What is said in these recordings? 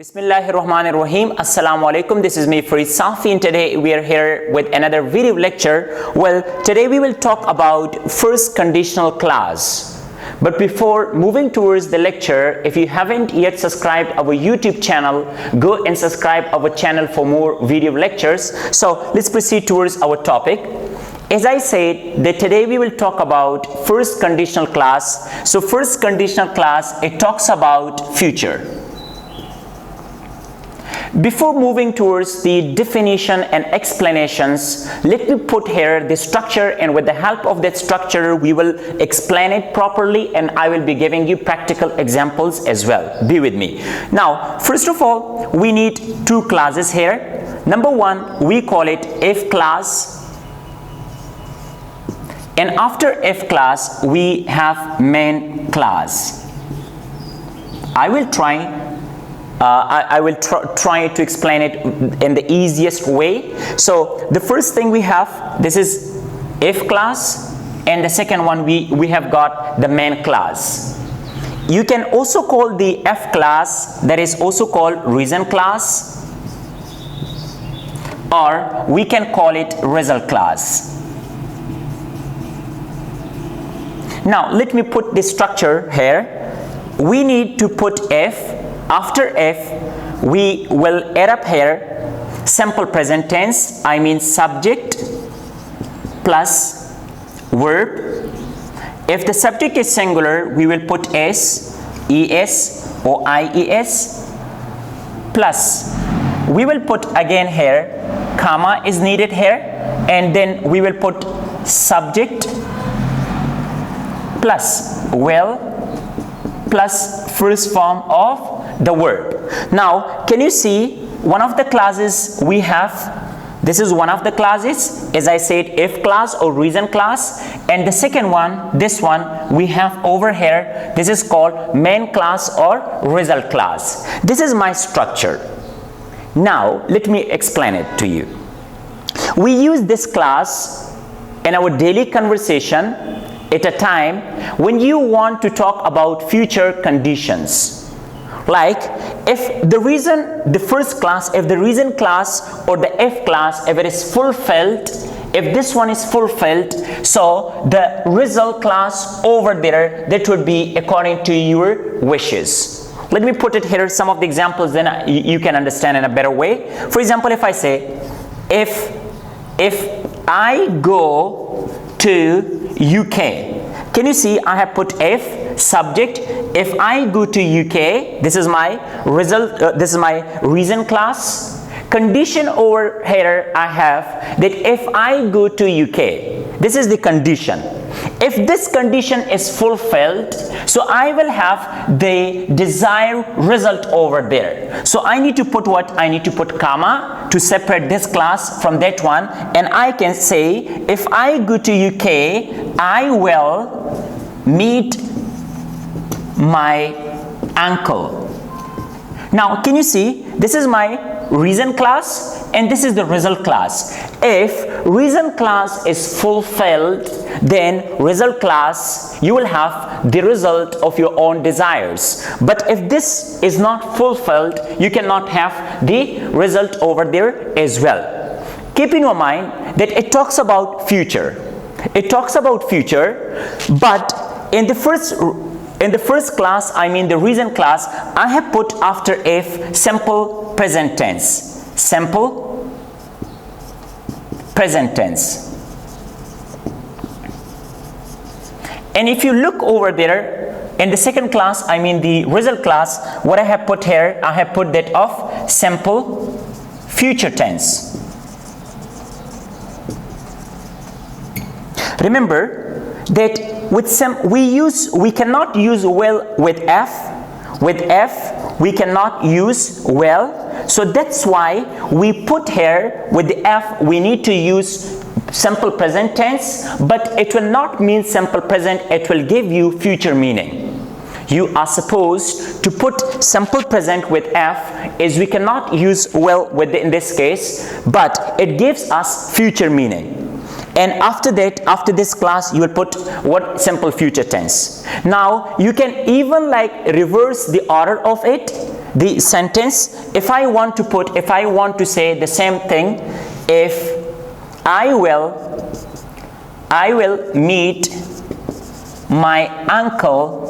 Bismillahirrahmanirrahim. Assalamu alaikum. This is me, Farid Safi, and today we are here with another video lecture. Well, today we will talk about first conditional clause. But before moving towards the lecture, if you haven't yet subscribed our YouTube channel, go and subscribe our channel for more video lectures. So let's proceed towards our topic. As I said, that today we will talk about first conditional clause. So first conditional clause, it talks about future. Before moving towards the definition and explanations, let me put here the structure, and with the help of that structure we will explain it properly, and I will be giving you practical examples as well. Be with me. Now, first of all, we need two clauses here. Number one, we call it if clause, and after if clause we have main clause. I will try to explain it in the easiest way. So the first thing we have, this is if clause, and the second one we have got the main clause. You can also call the F clause, that is also called reason clause, or we can call it result clause. Now let me put the structure here. We need to put if. After if, we will add up here simple present tense, I mean subject plus verb. If the subject is singular, we will put s, es or ies, plus we will put again here comma is needed here, and then we will put subject plus will plus first form of the verb. Now can you see one of the clauses we have? This is one of the clauses, as I said, if clause or reason clause, and the second one, this one we have over here, this is called main clause or result clause. This is my structure. Now let me explain it to you. We use this clause in our daily conversation at a time when you want to talk about future conditions. Like if the reason, the first clause, if the reason clause or the if clause, if it is fulfilled, if this one is fulfilled, so the result clause over there, that would be according to your wishes. Let me put it here, some of the examples, then you can understand in a better way. For example, if I say, if I go to UK, can you see I have put if subject. If I go to UK, this is my result, this is my reason clause. Condition over here I have that if I go to UK, this is the condition. If this condition is fulfilled, so I will have the desired result over there. So I need to put what? I need to put comma to separate this class from that one, and I can say if I go to UK, I will meet my uncle. Now can you see, this is my reason clause and this is the result clause. If reason clause is fulfilled, then result clause you will have the result of your own desires. But if this is not fulfilled, you cannot have the result over there as well. Keep in your mind that it talks about future. It talks about future, but in the first class, I mean the reason class, I have put after if simple present tense. Simple present tense. And if you look over there, in the second class, I mean the result class, what I have put here, I have put that of simple future tense. Remember that we cannot use will with F. With F, we cannot use well. So that's why we put here with the F, we need to use simple present tense, but it will not mean simple present, it will give you future meaning. You are supposed to put simple present with F, as we cannot use will with in this case, but it gives us future meaning. And after that, after this class, you will put what? Simple future tense. Now you can even like reverse the order of it, the sentence, if I want to say the same thing, if I will meet my uncle.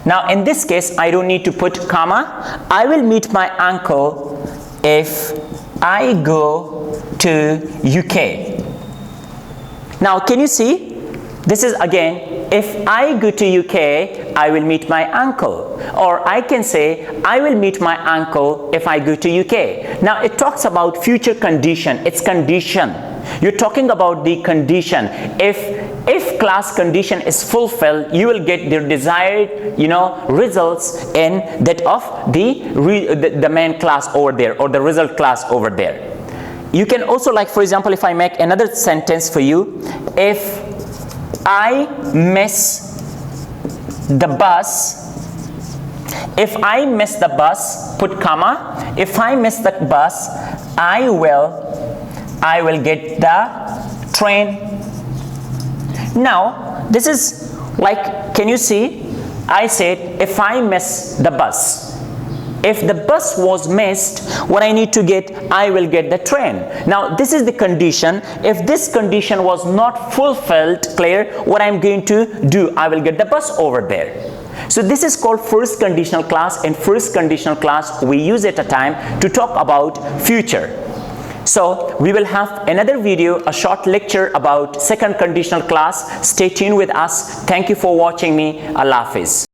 Now in this case I don't need to put comma. I will meet my uncle if I go to UK. Now can you see, this is again, if I go to UK I will meet my uncle, or I can say I will meet my uncle if I go to UK. Now it talks about future condition, it's condition. You're talking about the condition. If class condition is fulfilled, you will get the desired, results in that of the main class over there, or the result class over there. You can also, like for example, if I make another sentence for you, if I miss the bus, put comma, if I miss the bus, I will get the train. Now this is like, can you see, I said if I miss the bus. If the bus was missed, what I need to get, I will get the train. Now this is the condition. If this condition was not fulfilled, clear, what I'm going to do, I will get the bus over there. So this is called first conditional class. In first conditional class we use it at a time to talk about future. So we will have another video, a short lecture about second conditional class. Stay tuned with us. Thank you for watching me. Allah Hafiz.